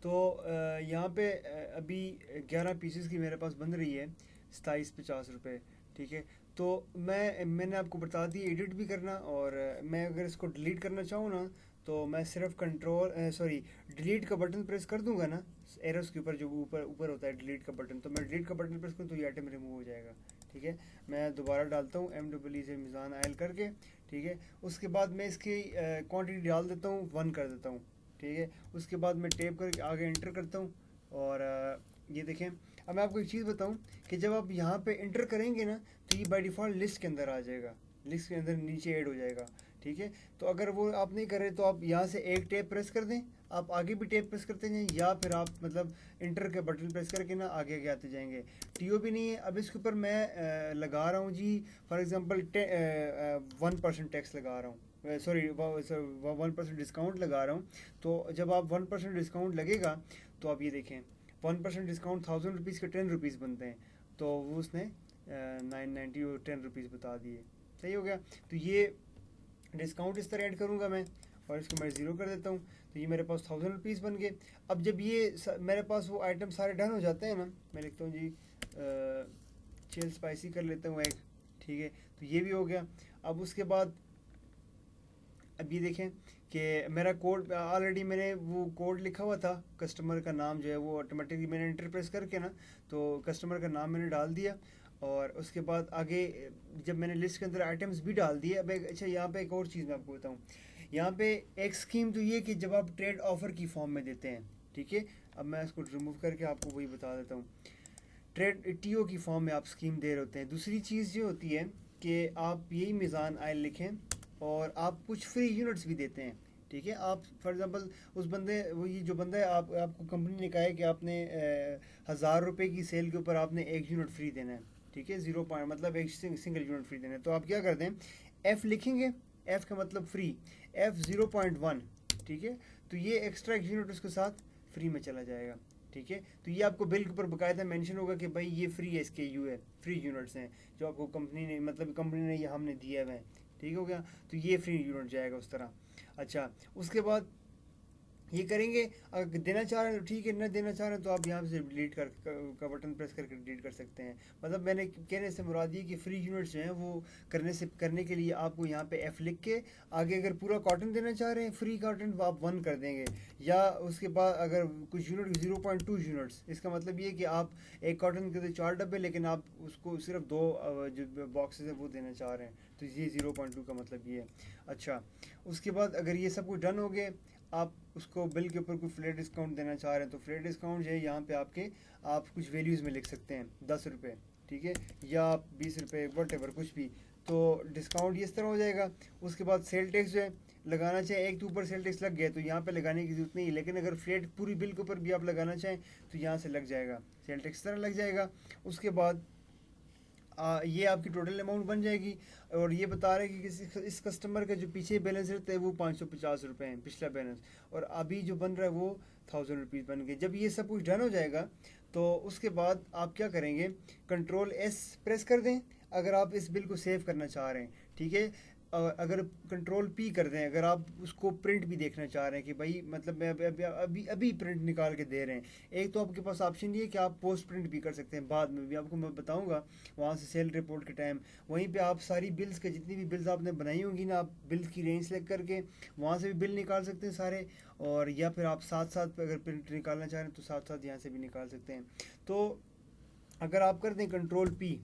तो यहाँ पे अभी 11 पीसेस की मेरे पास बन रही है 2750 रुपये। ठीक है। तो मैंने आपको बता दी एडिट भी करना, और मैं अगर इसको डिलीट करना चाहूँ ना, तो मैं सिर्फ कंट्रोल सॉरी डिलीट का बटन प्रेस कर दूंगा ना, एरोस के ऊपर जो ऊपर ऊपर होता है डिलीट का बटन, तो मैं डिलीट का बटन प्रेस करूँ तो ये आइटम रिमूव हो जाएगा। ठीक है। मैं दोबारा डालता हूँ MWE से मिज़ान आयल करके। ठीक है। उसके बाद मैं इसकी क्वांटिटी डाल देता हूँ, 1 कर देता हूँ। ठीक है। उसके बाद मैं टेप करके आगे इंटर करता हूँ, और ये देखें। अब मैं आपको एक चीज़ बताऊँ कि जब आप यहाँ पे इंटर करेंगे ना, तो ये बाय डिफ़ॉल्ट लिस्ट के अंदर आ जाएगा, लिस्ट के अंदर नीचे ऐड हो जाएगा। ठीक है। तो अगर वो आप नहीं कर रहे तो आप यहाँ से एक टेप प्रेस कर दें, आप आगे भी टेप प्रेस करते जाएं, या फिर आप मतलब इंटर के बटन प्रेस करके ना आगे आगे आते जाएंगे। टीओ भी नहीं है। अब इसके ऊपर मैं लगा रहा हूँ जी, फॉर एग्जांपल 1% टैक्स लगा रहा हूँ, सॉरी 1% डिस्काउंट लगा रहा हूँ। तो जब आप 1% डिस्काउंट लगेगा, तो आप ये देखें 1% डिस्काउंट 1000 रुपीज़ के 10 रुपीज़ बनते हैं, तो वो उसने 990 और 10 रुपीज़ बता दिए। सही हो गया। तो ये डिस्काउंट इस तरह ऐड करूँगा मैं, और इसको मैं ज़ीरो कर देता हूँ, तो ये मेरे पास 1000 रुपीज़ बन गए। अब जब ये मेरे पास वो आइटम सारे डन हो जाते हैं ना, मैं लिखता हूँ जी चिल स्पाइसी कर लेता हूँ एक। ठीक है। तो ये भी हो गया। अब उसके बाद अब ये देखें कि मेरा कोड ऑलरेडी मैंने वो कोड लिखा हुआ था, कस्टमर का नाम जो है वो ऑटोमेटिकली मैंने इंटर प्रेस करके ना, तो कस्टमर का नाम मैंने डाल दिया। और उसके बाद आगे जब मैंने लिस्ट के अंदर आइटम्स भी डाल दिए, अब अच्छा यहाँ पे एक और चीज़ मैं आपको बताऊँ। यहाँ पे एक स्कीम तो ये कि जब आप ट्रेड ऑफर की फॉर्म में देते हैं, ठीक है। अब मैं इसको रिमूव करके आपको वही बता देता हूँ। ट्रेड टीओ की फॉर्म में आप स्कीम दे रहे होते हैं। दूसरी चीज़ ये होती है कि आप यही मिज़ान आयल लिखें, और आप कुछ फ्री यूनिट्स भी देते हैं। ठीक है। आप फॉर एग्जांपल उस बंदे वो ये जो बंदा है, आपको कंपनी ने कहा है कि आपने 1000 रुपये की सेल के ऊपर आपने एक यूनिट फ्री देना है। ठीक है। 0 पॉइंट मतलब एक सिंगल यूनिट फ्री देना है, तो आप क्या करते हैं, एफ़ लिखेंगे। एफ़ का मतलब फ्री, एफ़ 0.1। ठीक है। तो ये एक्स्ट्रा एक यूनिट उसके साथ फ्री में चला जाएगा। ठीक है। तो ये आपको बिल के ऊपर बकायदा मेंशन होगा कि भाई ये फ्री है, इसके यू है, फ्री यूनिट्स हैं जो आपको कंपनी ने मतलब कंपनी ने ये हमने दिया हुआ है। ठीक हो गया। तो ये फ्री यूनिट जाएगा उस तरह। अच्छा। उसके बाद ये करेंगे। अगर देना चाह रहे हैं तो ठीक है, न देना चाह रहे हैं तो आप यहाँ से डिलीट का बटन प्रेस करके डिलीट कर सकते हैं। मतलब मैंने कहने से मुराद ये कि फ्री यूनिट्स जो हैं वो करने के लिए आपको यहाँ पे एफ लिख के आगे अगर पूरा कॉटन देना चाह रहे हैं फ्री कॉटन, तो आप 1 कर देंगे। या उसके बाद अगर कुछ यूनिट 0.2 यूनिट्स, इसका मतलब ये कि आप एक कॉटन के तो 4 डब्बे, लेकिन आप उसको सिर्फ 2 जो बॉक्सेस है वो देना चाह रहे हैं, तो ये 0.2 का मतलब ये है। अच्छा। उसके बाद अगर ये सब कुछ डन हो गए, आप उसको बिल के ऊपर कोई फ्लैट डिस्काउंट देना चाह रहे हैं, तो फ्लैट डिस्काउंट जो है यहाँ पे आपके आप कुछ वैल्यूज़ में लिख सकते हैं, 10 रुपये। ठीक है। या 20 रुपये, वट एवर कुछ भी। तो डिस्काउंट ये इस तरह हो जाएगा। उसके बाद सेल टैक्स जो है लगाना चाहें, एक तो ऊपर सेल टैक्स लग गया तो यहाँ पे लगाने की जरूरत नहीं है, लेकिन अगर फ्लैट पूरी बिल के ऊपर भी आप लगाना चाहें तो यहाँ से लग जाएगा, सेल टैक्स तरह लग जाएगा। उसके बाद ये आपकी टोटल अमाउंट बन जाएगी। और ये बता रहे हैं कि इस कस्टमर का जो पीछे बैलेंस रहता है वो 550 रुपये है पिछला बैलेंस, और अभी जो बन रहा है वो 1000 रुपीज़ बन गए। जब ये सब कुछ डन हो जाएगा, तो उसके बाद आप क्या करेंगे, कंट्रोल S प्रेस कर दें अगर आप इस बिल को सेव करना चाह रहे हैं। ठीक है। अगर कंट्रोल P कर दें अगर आप उसको प्रिंट भी देखना चाह रहे हैं कि भाई मतलब मैं अभी अभी प्रिंट निकाल के दे रहे हैं। एक तो आपके पास ऑप्शन ये है कि आप पोस्ट प्रिंट भी कर सकते हैं, बाद में भी आपको मैं बताऊंगा वहाँ से सेल रिपोर्ट के टाइम। वहीं पे आप सारी बिल्स के जितनी भी बिल्स आपने बनाई होंगी ना, आप बिल्स की रेंज सेलेक्ट करके वहाँ से भी बिल निकाल सकते हैं सारे। और या फिर आप साथ साथ अगर प्रिंट निकालना चाह रहे हैं तो साथ साथ यहाँ से भी निकाल सकते हैं। तो अगर आप कर दें कंट्रोल P,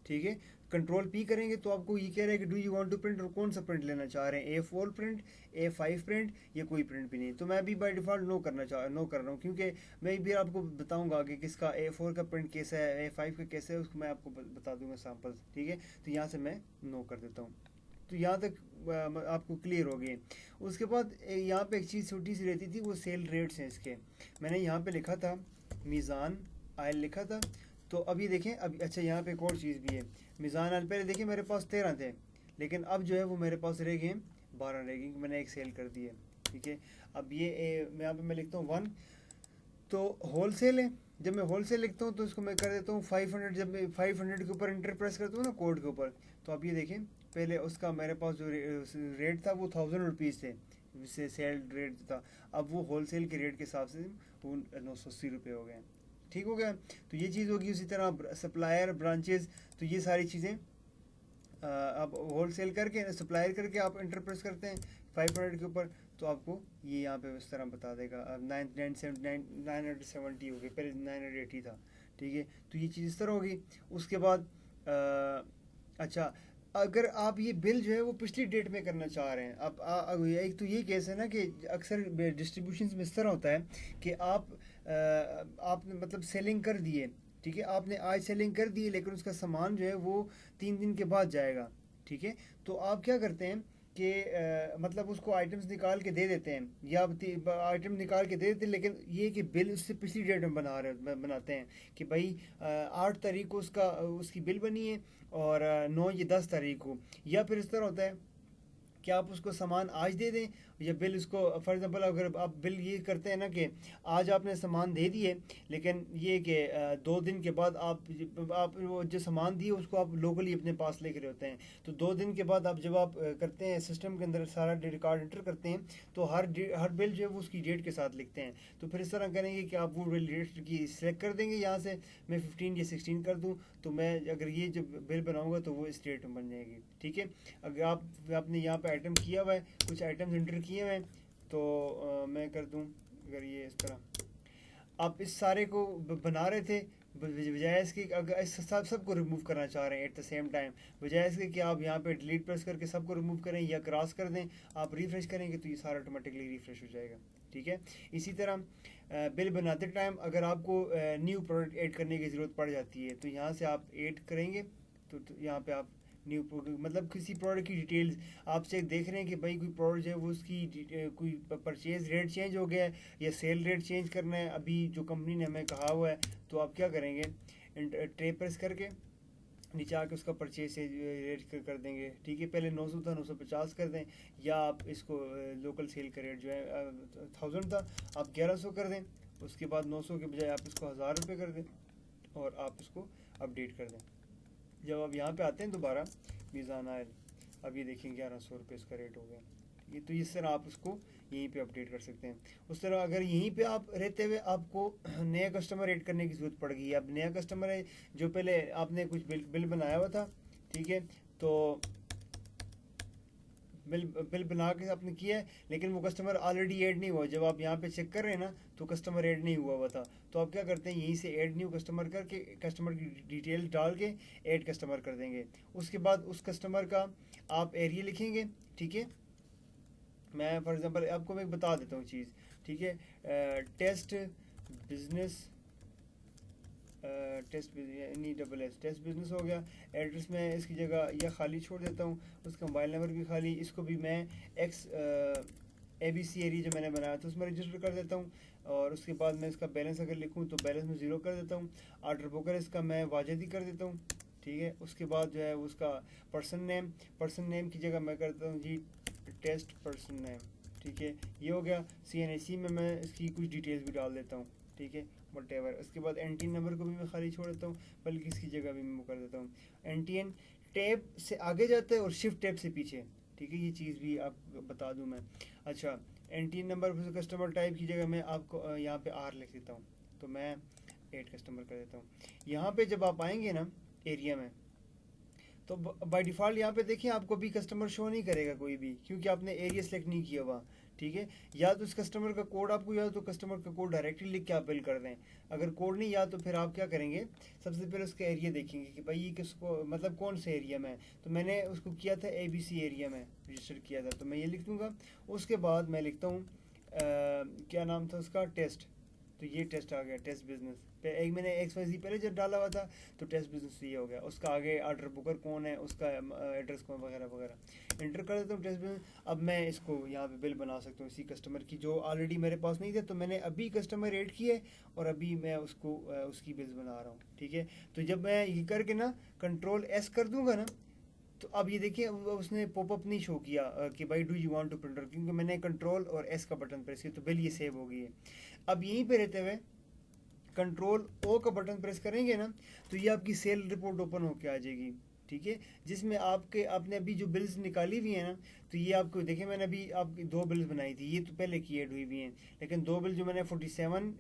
ठीक है, कंट्रोल P करेंगे तो आपको ये कह रहा है कि do you want to print, और कौन सा प्रिंट लेना चाह रहे हैं, A4 प्रिंट, A5 प्रिंट, या कोई प्रिंट भी नहीं। तो मैं भी बाय डिफ़ॉल्ट नो कर रहा हूँ, क्योंकि मैं भी आपको बताऊंगा कि किसका A4 का प्रिंट कैसा है, A5 का कैसा है, उसको मैं आपको बता दूंगा सैम्पल्स। ठीक है। तो यहाँ से मैं नो कर देता हूँ। तो यहाँ तक आपको क्लियर हो गई। उसके बाद यहाँ पे एक चीज़ छोटी सी रहती थी, वो सेल रेट्स हैं इसके। मैंने यहाँ पे लिखा था मीज़ान आयल लिखा था। तो अभी देखें, अब अच्छा यहाँ पे एक और चीज़ भी है। मीज़ान आयल पहले देखिए मेरे पास 13 थे, लेकिन अब जो है वो मेरे पास रह गए 12 रह गए, मैंने एक सेल कर दी है। ठीक है। अब ये यहाँ पे मैं लिखता हूँ 1, तो होल सेल है। जब मैं होल सेल लिखता हूँ तो इसको मैं कर देता हूँ 500। जब मैं 500 के ऊपर इंटर प्रेस करता हूँ ना कोड के ऊपर, तो आप ये देखें पहले उसका मेरे पास जो रेट था वो 1000 रुपीज़ थे। से सेल रेट था, अब वो होलसेल के रेट के हिसाब से वो 980 रुपये हो गए। ठीक हो गया। तो ये चीज़ होगी। उसी तरह सप्लायर ब्रांचेस, तो ये सारी चीज़ें आप होलसेल करके सप्लायर करके आप इंटरप्रेस करते हैं 500 के ऊपर, तो आपको ये यहाँ पे इस तरह बता देगा। अब 970 हो गई, पहले 980 था। ठीक है, तो ये चीज़ इस तरह होगी। उसके बाद अच्छा, अगर आप ये बिल जो है वो पिछली डेट में करना चाह रहे हैं, अब एक तो ये केस है ना कि अक्सर डिस्ट्रीब्यूशन में इस तरह होता है कि आपने मतलब सेलिंग कर दिए, ठीक है, आपने आज सेलिंग कर दी, लेकिन उसका सामान जो है वो 3 दिन के बाद जाएगा। ठीक है, तो आप क्या करते हैं कि मतलब उसको आइटम्स निकाल के दे देते हैं, या आइटम निकाल के दे देते हैं, लेकिन ये कि बिल उससे पिछली डेट में बनाते हैं कि भाई 8 तारीख को उसकी बिल बनी है और 9 या 10 तारीख को। या फिर इस तरह होता है कि आप उसको सामान आज दे दें, या बिल उसको फॉर एग्जांपल अगर आप बिल ये करते हैं ना कि आज आपने सामान दे दिए, लेकिन ये कि 2 दिन के बाद आप वो जो सामान दिए उसको आप लोकली अपने पास लेकर होते हैं, तो 2 दिन के बाद आप जब आप करते हैं सिस्टम के अंदर सारा रिकॉर्ड एंटर करते हैं, तो हर बिल जो है वो उसकी डेट के साथ लिखते हैं। तो फिर इस तरह करेंगे कि आप वो बिल डेट की सिलेक्ट कर देंगे, यहाँ से मैं 15 या 16 कर दूँ, तो मैं अगर ये जब बिल बनाऊँगा तो वो इस डेट में बन जाएगी। ठीक है, अगर आपने यहाँ पे आइटम किया हुआ है, कुछ आइटम्स एंटर किए हुए हैं, तो मैं कर दूं अगर ये इस तरह आप इस सारे को बना रहे थे, बजाय इसके अगर इस सबको रिमूव करना चाह रहे हैं एट द सेम टाइम, बजाय इसके कि आप यहाँ पे डिलीट प्रेस करके सबको रिमूव करें या क्रॉस कर दें, आप रिफ्रेश करेंगे तो ये सारा ऑटोमेटिकली रिफ्रेश हो जाएगा। ठीक है, इसी तरह बिल बनाते टाइम अगर आपको न्यू प्रोडक्ट ऐड करने की ज़रूरत पड़ जाती है, तो यहाँ से आप ऐड करेंगे, तो यहाँ पे आप न्यू मतलब किसी प्रोडक्ट की डिटेल्स आप चेक देख रहे हैं कि भाई कोई प्रोडक्ट है वो उसकी कोई परचेज रेट चेंज हो गया है या सेल रेट चेंज करना है अभी जो कंपनी ने हमें कहा हुआ है, तो आप क्या करेंगे, ट्रे प्रेस करके नीचे आके उसका परचेज रेट कर देंगे। ठीक है, पहले 900 था 950 कर दें, या आप इसको लोकल सेल का रेट जो है 1000 था आप 1100 कर दें, उसके बाद 900 के बजाय आप इसको 1000 रुपये कर दें और आप इसको अपडेट कर दें। जब आप यहाँ पे आते हैं दोबारा मीज़ान आयल, अब ये देखें 1100 रुपये इसका रेट हो गया। ये तो इस तरह आप उसको यहीं पे अपडेट कर सकते हैं। उस तरह अगर यहीं पे आप रहते हुए आपको नया कस्टमर ऐड करने की ज़रूरत पड़ गई, अब नया कस्टमर है जो पहले आपने कुछ बिल बनाया हुआ था, ठीक है, तो बिल बना के आपने किया है, लेकिन वो कस्टमर ऑलरेडी ऐड नहीं हुआ, जब आप यहाँ पे चेक कर रहे हैं ना तो कस्टमर ऐड नहीं हुआ था, तो आप क्या करते हैं यहीं से ऐड न्यू कस्टमर करके कस्टमर की डिटेल डाल के ऐड कस्टमर कर देंगे। उसके बाद उस कस्टमर का आप एरिया लिखेंगे। ठीक है, मैं फॉर एग्जांपल आपको मैं बता देता हूँ चीज़। ठीक है, टेस्ट बिजनेस, टेस्ट बिजनेस हो गया। एड्रेस में इसकी जगह या खाली छोड़ देता हूँ, उसका मोबाइल नंबर भी खाली, इसको भी मैं एक्स ABC एरिया जो मैंने बनाया था उसमें रजिस्टर कर देता हूँ, और उसके बाद मैं इसका बैलेंस अगर लिखूँ तो बैलेंस में 0 कर देता हूँ। ऑर्डर बुकर इसका मैं वाजिद ही कर देता हूँ। ठीक है, उसके बाद जो है उसका पर्सन नेम की जगह मैं करता हूँ जी टेस्ट पर्सन नेम। ठीक है, ये हो गया। CNAC में मैं इसकी कुछ डिटेल्स भी डाल देता हूँ। ठीक है, वटेवर। उसके बाद NTN नंबर को भी मैं खाली छोड़ देता हूँ, बल्कि इसकी जगह भी मैं कर देता हूँ। NTN टैब से आगे जाता है और शिफ्ट टैब से पीछे। ठीक है, ये चीज़ भी आप बता दूँ मैं। अच्छा, NTN नंबर कस्टमर टाइप की जगह मैं आपको यहाँ पे R लिख देता हूँ, तो मैं 8 कस्टमर कर देता हूँ। यहाँ पे जब आप आएंगे ना एरिया में, तो बाय डिफ़ॉल्ट यहाँ पे देखिए आपको भी कस्टमर शो नहीं करेगा कोई भी, क्योंकि आपने एरिया सेलेक्ट नहीं किया हुआ। ठीक है, या तो इस कस्टमर का कोड आपको याद तो कस्टमर का कोड डायरेक्टली लिख के आप बिल कर दें। अगर कोड नहीं याद तो फिर आप क्या करेंगे, सबसे पहले उसका एरिया देखेंगे कि भाई ये किसको मतलब कौन से एरिया में है। तो मैंने उसको किया था ABC एरिया में रजिस्टर किया था, तो मैं ये लिख दूँगा। उसके बाद मैं लिखता हूँ क्या नाम था उसका, टेस्ट, तो ये टेस्ट आ गया, टेस्ट बिजनेस पे एक मैंने XYZ पहले जब डाला हुआ था, तो टेस्ट बिजनेस ये हो गया। उसका आगे ऑर्डर बुकर कौन है, उसका एड्रेस कौन वगैरह वगैरह इंटर कर देता हूँ टेस्ट बिजनेस। अब मैं इसको यहाँ पे बिल बना सकता हूँ इसी कस्टमर की जो ऑलरेडी मेरे पास नहीं थे, तो मैंने अभी कस्टमर ऐड किए और अभी मैं उसको उसकी बिल्स बना रहा हूँ। ठीक है, तो जब मैं ये करके ना Ctrl+S कर दूंगा ना, तो अब ये देखिए उसने पॉपअप नहीं शो किया कि भाई do you want to printer, क्योंकि मैंने Ctrl+S का बटन प्रेस किया, तो बिल ये सेव हो गई है। अब यहीं पे रहते हुए Ctrl+O का बटन प्रेस करेंगे ना, तो ये आपकी सेल रिपोर्ट ओपन होके आ जाएगी। ठीक है, जिसमें आपके आपने अभी जो बिल्स निकाली हुई है ना, तो ये आपको देखिए, मैंने अभी आपकी दो बिल्स बनाई थी, ये तो पहले की ऐड हुई हुई हैं, लेकिन दो बिल जो मैंने 47